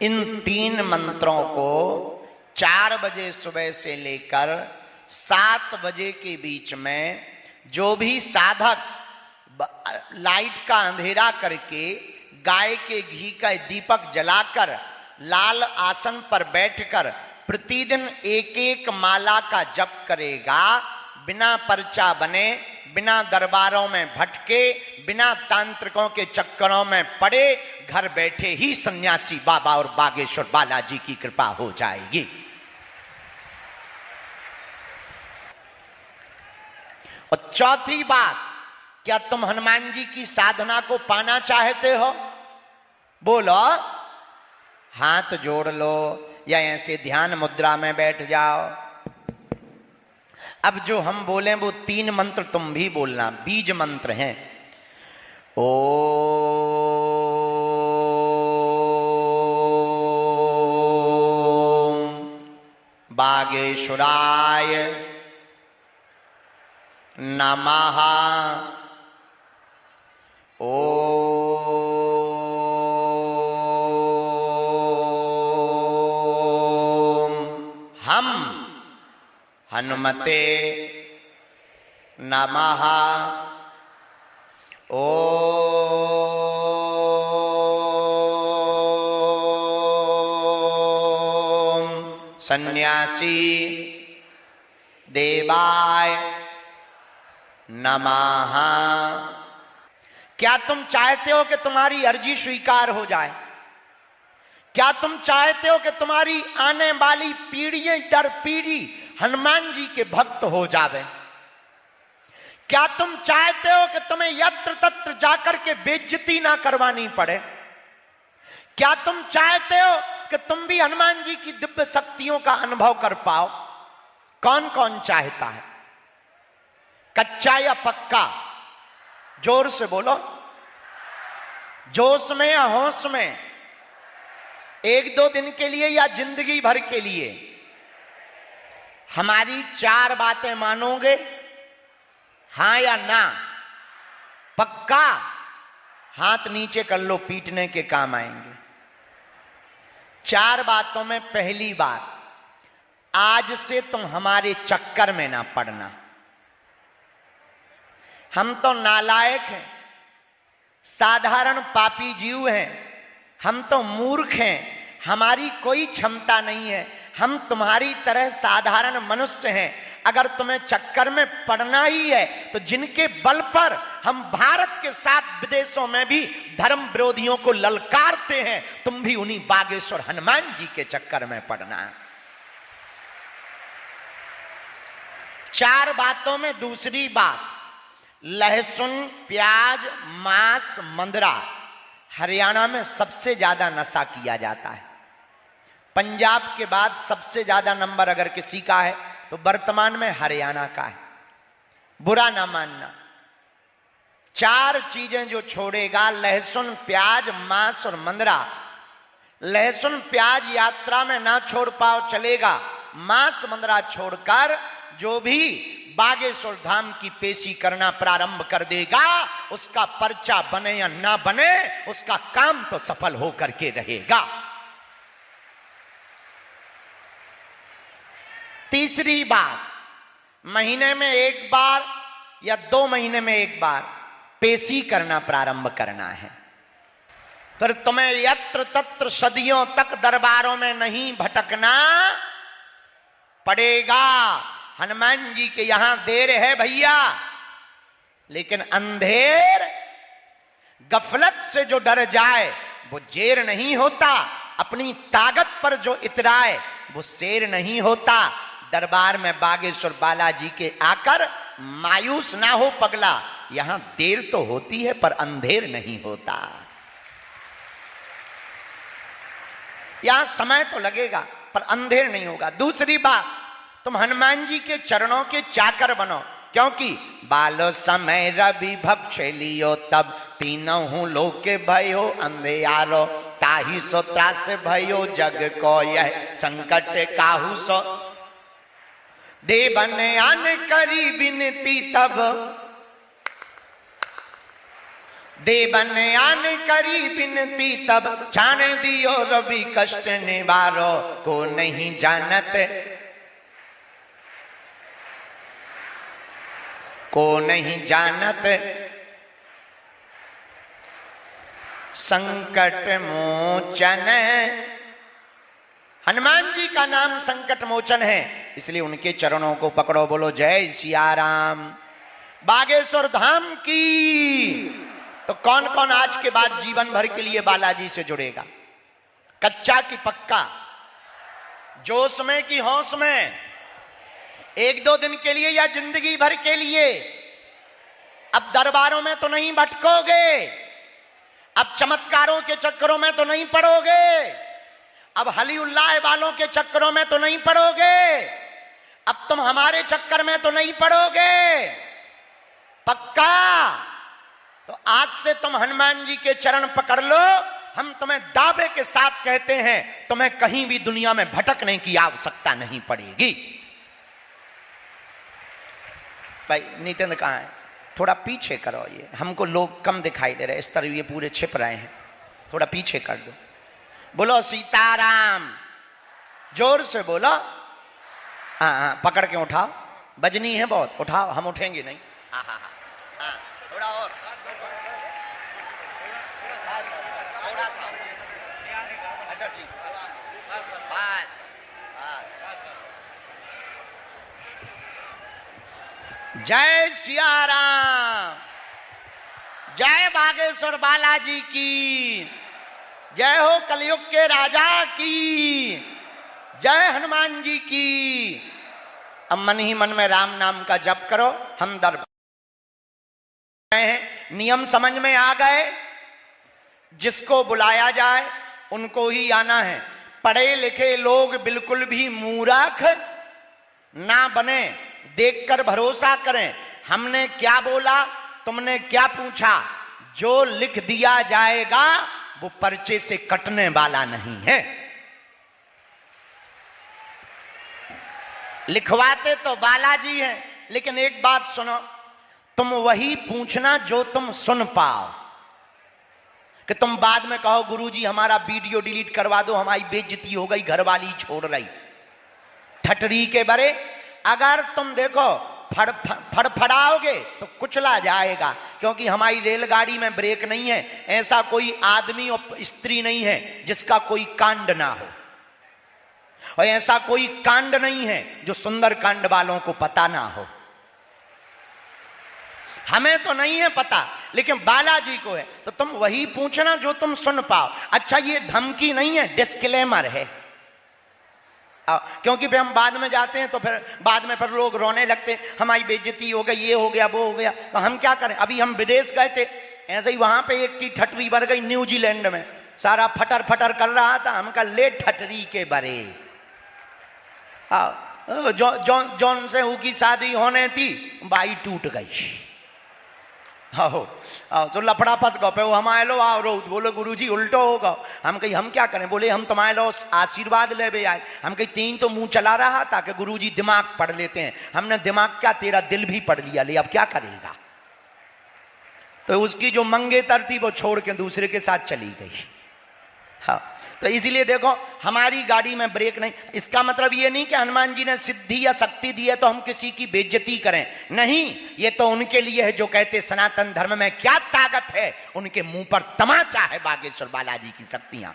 इन 3 मंत्रों को 4 बजे सुबह से लेकर 7 बजे के बीच में जो भी साधक लाइट का अंधेरा करके गाय के घी का दीपक जलाकर लाल आसन पर बैठकर प्रतिदिन एक एक माला का जप करेगा, बिना पर्चा बने, बिना दरबारों में भटके, बिना तांत्रिकों के चक्करों में पड़े, घर बैठे ही सन्यासी बाबा और बागेश्वर बालाजी की कृपा हो जाएगी। और चौथी बात, क्या तुम हनुमान जी की साधना को पाना चाहते हो? बोलो, हाथ जोड़ लो या ऐसे ध्यान मुद्रा में बैठ जाओ। अब जो हम बोले वो 3 मंत्र तुम भी बोलना, बीज मंत्र हैं। ओम बागेश्वराय नमः। हम हनुमते नमः। ओम सन्यासी देवाय नमः। क्या तुम चाहते हो कि तुम्हारी अर्जी स्वीकार हो जाए? क्या तुम चाहते हो कि तुम्हारी आने वाली पीढ़ी दर पीढ़ी हनुमान जी के भक्त हो जावे? क्या तुम चाहते हो कि तुम्हें यत्र तत्र जाकर के बेइज्जती ना करवानी पड़े? क्या तुम चाहते हो कि तुम भी हनुमान जी की दिव्य शक्तियों का अनुभव कर पाओ? कौन कौन चाहता है? कच्चा या पक्का? जोर से बोलो। जोश में या होश में? 1-2 दिन के लिए या जिंदगी भर के लिए? हमारी 4 बातें मानोगे? हां या ना? पक्का? हाथ नीचे कर लो, पीटने के काम आएंगे। 4 बातों में पहली बात, आज से तुम हमारे चक्कर में ना पड़ना। हम तो नालायक हैं, साधारण पापी जीव हैं, हम तो मूर्ख हैं, हमारी कोई क्षमता नहीं है, हम तुम्हारी तरह साधारण मनुष्य हैं। अगर तुम्हें चक्कर में पड़ना ही है तो जिनके बल पर हम भारत के साथ विदेशों में भी धर्म विरोधियों को ललकारते हैं, तुम भी उन्हीं बागेश्वर हनुमान जी के चक्कर में पड़ना है। 4 बातों में दूसरी बात, लहसुन, प्याज, मांस, मंदरा हरियाणा में सबसे ज्यादा नशा किया जाता है। पंजाब के बाद सबसे ज्यादा नंबर अगर किसी का है तो वर्तमान में हरियाणा का है। बुरा ना मानना। 4 चीजें जो छोड़ेगा, लहसुन, प्याज, मांस और मंदरा। लहसुन प्याज यात्रा में ना छोड़ पाओ चलेगा, मांस मंदरा छोड़कर जो भी बागेश्वर धाम की पेशी करना प्रारंभ कर देगा, उसका पर्चा बने या ना बने, उसका काम तो सफल होकर के रहेगा। तीसरी बात, महीने में 1 बार या 2 महीने में 1 बार पेशी करना प्रारंभ करना है। फिर तुम्हें यत्र तत्र सदियों तक दरबारों में नहीं भटकना पड़ेगा। हनुमान जी के यहां देर है भैया, लेकिन अंधेर गफलत से जो डर जाए वो जेर नहीं होता। अपनी ताकत पर जो इतराए वो शेर नहीं होता। दरबार में बागेश्वर बालाजी के आकर मायूस ना हो पगला। यहां देर तो होती है पर अंधेर नहीं होता। यहां समय तो लगेगा पर अंधेर नहीं होगा। दूसरी बात, तुम हनुमान जी के चरणों के चाकर बनो, क्योंकि बालो समय रवि भक्ष लियो तब तीनों लोक के भयो अंधेयारो ताही सो त्रास भयो जग को यह संकट काहू सो देवन आन करी बिनती तब देवन आन करी बिनती तब छान दियो रवि कष्ट निवारो को नहीं जानत, को नहीं जानत संकट मोचन। हनुमान जी का नाम संकट मोचन है, इसलिए उनके चरणों को पकड़ो, बोलो जय सिया राम। बागेश्वर धाम की। तो कौन कौन आज के बाद जीवन भर के लिए बालाजी से जुड़ेगा? कच्चा की पक्का? जोश में कि होश में? एक दो दिन के लिए या जिंदगी भर के लिए? अब दरबारों में तो नहीं भटकोगे, अब चमत्कारों के चक्करों में तो नहीं पड़ोगे, अब हली उल्लाह वालों के चक्करों में तो नहीं पड़ोगे, अब तुम हमारे चक्कर में तो नहीं पड़ोगे, पक्का? तो आज से तुम हनुमान जी के चरण पकड़ लो। हम तुम्हें दावे के साथ कहते हैं, तुम्हें कहीं भी दुनिया में भटकने की आवश्यकता नहीं पड़ेगी। भाई नितिन कहां है? थोड़ा पीछे करो, ये हमको लोग कम दिखाई दे रहे, इस तरह ये पूरे छिप रहे हैं, थोड़ा पीछे कर दो। बोलो सीताराम, जोर से बोलो। हाँ, पकड़ के उठाओ, बजनी है बहुत, उठाओ, हम उठेंगे नहीं। हाँ, थोड़ा और, थोड़ा सा, अच्छा ठीक, बस। जय सिया राम, जय बागेश्वर बालाजी की, जय हो कलयुग के राजा की, जय हनुमान जी की। अब मन ही मन में राम नाम का जप करो। हम दरबार हैं, नियम समझ में आ गए? जिसको बुलाया जाए उनको ही आना है। पढ़े लिखे लोग बिल्कुल भी मूर्ख ना बने, देखकर भरोसा करें। हमने क्या बोला, तुमने क्या पूछा, जो लिख दिया जाएगा वो पर्चे से कटने वाला नहीं है। लिखवाते तो बालाजी हैं, लेकिन एक बात सुनो, तुम वही पूछना जो तुम सुन पाओ। कि तुम बाद में कहो गुरुजी हमारा वीडियो डिलीट करवा दो, हमारी बेइज्जती हो गई, घरवाली छोड़ रही, ठटरी के बरे। अगर तुम देखो फड़फड़ाओगे तो कुचला जाएगा, क्योंकि हमारी रेलगाड़ी में ब्रेक नहीं है। ऐसा कोई आदमी और स्त्री नहीं है जिसका कोई कांड ना हो, और ऐसा कोई कांड नहीं है जो सुंदर कांड वालों को पता ना हो। हमें तो नहीं है पता, लेकिन बालाजी को है। तो तुम वही पूछना जो तुम सुन पाओ। अच्छा, ये धमकी नहीं है, डिस्क्लेमर है। क्योंकि फिर हम बाद में जाते हैं तो फिर बाद में फिर लोग रोने लगते, हमारी बेइज्जती हो गई, ये हो गया, वो हो गया। तो हम क्या करें? अभी हम विदेश गए थे, ऐसे ही वहां पे एक की ठटरी भर गई न्यूजीलैंड में, सारा फटर फटर कर रहा था। हम कहा ले ठटरी के बरे। जॉन से की शादी होने थी, बाई टूट गई। आओ तो लफड़ा फंस गो पे वो हम आए लो आओ रो, बोले गुरुजी उल्टो होगा। हम कही हम क्या करें? बोले हम तुम्हारे लो आशीर्वाद ले बे आए। हम कही तीन तो मुंह चला रहा था कि गुरुजी दिमाग पढ़ लेते हैं। हमने दिमाग क्या, तेरा दिल भी पढ़ लिया, ले अब क्या करेगा? तो उसकी जो मंगेतर थी वो छोड़ के दूसरे के साथ चली गई। हाँ, तो इसीलिए देखो हमारी गाड़ी में ब्रेक नहीं। इसका मतलब ये नहीं कि हनुमान जी ने सिद्धि या शक्ति दी है तो हम किसी की बेइज्जती करें, नहीं। ये तो उनके लिए है जो कहते सनातन धर्म में क्या ताकत है, उनके मुंह पर तमाचा है बागेश्वर बालाजी की शक्तियां।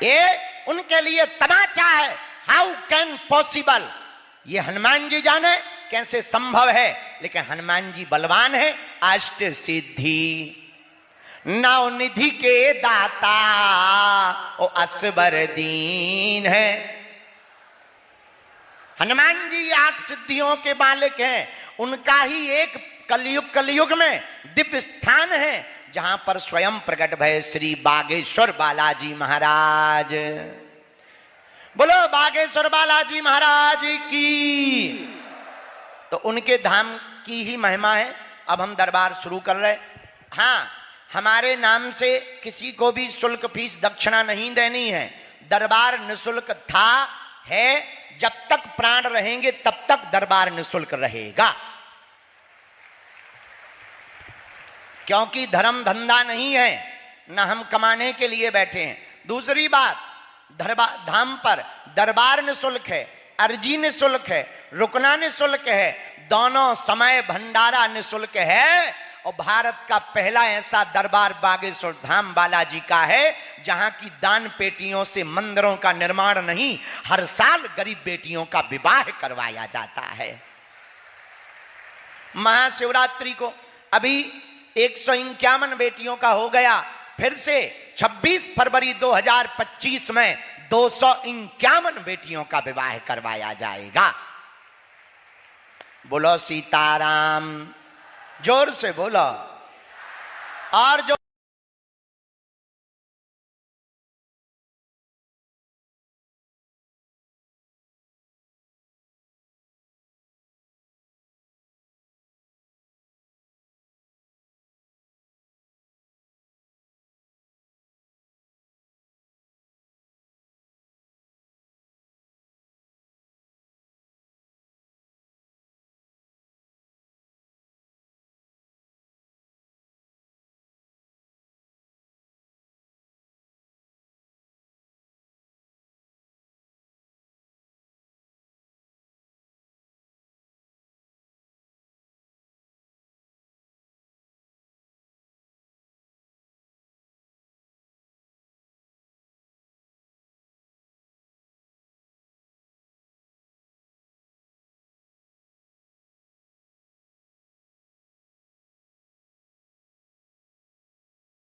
ये उनके लिए तमाचा है। हाउ कैन पॉसिबल, ये हनुमान जी जाने कैसे संभव है। लेकिन हनुमान जी बलवान है, अष्ट सिद्धि नवनिधि के दाता, ओ असबर दीन है। हनुमान जी 8 सिद्धियों के मालिक हैं। उनका ही एक कलयुग में दिव्य स्थान है जहां पर स्वयं प्रकट भय श्री बागेश्वर बालाजी महाराज। बोलो बागेश्वर बालाजी महाराज की। तो उनके धाम की ही महिमा है। अब हम दरबार शुरू कर रहे। हाँ, हमारे नाम से किसी को भी शुल्क फीस दक्षिणा नहीं देनी है। दरबार निशुल्क था, है, जब तक प्राण रहेंगे तब तक दरबार निशुल्क रहेगा। क्योंकि धर्म धंधा नहीं है, न हम कमाने के लिए बैठे हैं। दूसरी बात, धाम पर दरबार निःशुल्क है, अर्जी निःशुल्क है, रुकना निःशुल्क है, दोनों समय भंडारा निःशुल्क है। और भारत का पहला ऐसा दरबार बागेश्वर धाम बालाजी का है जहां की दान पेटियों से मंदिरों का निर्माण नहीं, हर साल गरीब बेटियों का विवाह करवाया जाता है। महाशिवरात्रि को अभी 151 बेटियों का हो गया, फिर से 26 फरवरी 2025 में 251 बेटियों का विवाह करवाया जाएगा। बोलो सीताराम, जोर से बोलो और जो